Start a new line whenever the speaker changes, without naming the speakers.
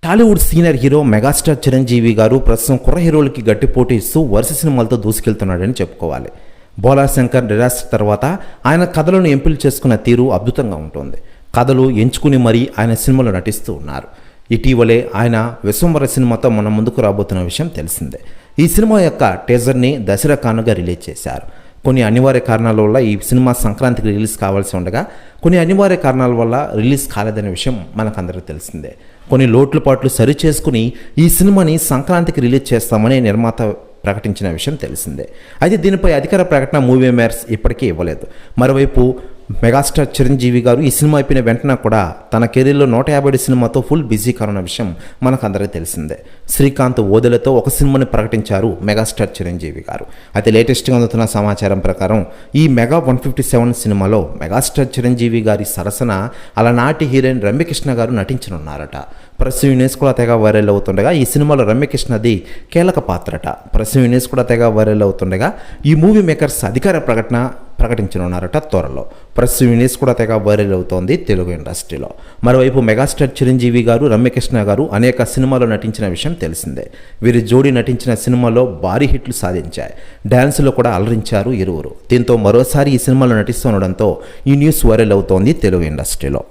Tollywood senior hero megastar Chiranjeevi గారు ప్రస్తుతం కుర్ర హీరోలకి గట్టి పోటీ ఇస్తూ వరుస సినిమాలతో దూసుకెళ్తున్నాడని చెప్పుకోవాలి. బోలాశంకర్ డిజాస్టర్ తర్వాత ఆయన కథలను ఎంపిక చేసుకున్న తీరు అద్భుతంగా ఉంటుంది. కథలు ఎంచుకుని మరీ ఆయన సినిమాలో నటిస్తూ ఉన్నారు. ఇటీవలే ఆయన విశ్వంబర సినిమాతో మన ముందుకు రాబోతున్న విషయం తెలిసిందే. ఈ సినిమా యొక్క టీజర్ని దసరా కానుగా రిలీజ్ చేశారు. కొన్ని అనివార్య కారణాల వల్ల ఈ సినిమా సంక్రాంతికి రిలీజ్ కావాల్సి ఉండగా కొన్ని అనివార్య కారణాల వల్ల రిలీజ్ కాలేదనే విషయం మనకందరికీ తెలిసిందే. కొన్ని లోట్లుపాట్లు సరి చేసుకుని ఈ సినిమాని సంక్రాంతికి రిలీజ్ చేస్తామని నిర్మాత ప్రకటించిన విషయం తెలిసిందే. అయితే దీనిపై అధికార ప్రకటన మూవీ మేకర్స్ ఇప్పటికీ ఇవ్వలేదు. మరోవైపు మెగాస్టార్ చిరంజీవి గారు ఈ సినిమా అయిపోయిన వెంటనే కూడా తన కెరీర్లో 150 సినిమాతో ఫుల్ బిజీ కానున్న విషయం మనకందరికీ తెలిసిందే. శ్రీకాంత్ ఓదెలతో ఒక సినిమాని ప్రకటించారు మెగాస్టార్ చిరంజీవి గారు. అయితే లేటెస్ట్గా అందుతున్న సమాచారం ప్రకారం ఈ మెగా 157 సినిమాలో మెగాస్టార్ చిరంజీవి గారి సరసన అలనాటి హీరోయిన్ రమ్యకృష్ణ గారు నటించనున్నారట. ప్రెస్ యూనిస్ కూడా తెగ వైరల్ అవుతుండగా ఈ సినిమాలో రమ్యకృష్ణది కీలక పాత్రట. ప్రెస్ యూనిస్ కూడా తెగ వైరల్ అవుతుండగా ఈ మూవీ మేకర్స్ అధికార ప్రకటించనున్నారట త్వరలో. ప్రెస్ యూనిస్ కూడా తెగ వైరల్ అవుతోంది తెలుగు ఇండస్ట్రీలో. మరోవైపు మెగాస్టార్ చిరంజీవి గారు రమ్యకృష్ణ గారు అనేక సినిమాల్లో నటించిన విషయం తెలిసిందే. వీరి జోడీ నటించిన సినిమాలో భారీ హిట్లు సాధించాయి. డ్యాన్సులో కూడా అలరించారు ఇరువురు. దీంతో మరోసారి ఈ సినిమాలో నటిస్తుండడంతో ఈ న్యూస్ వైరల్ అవుతోంది తెలుగు ఇండస్ట్రీలో.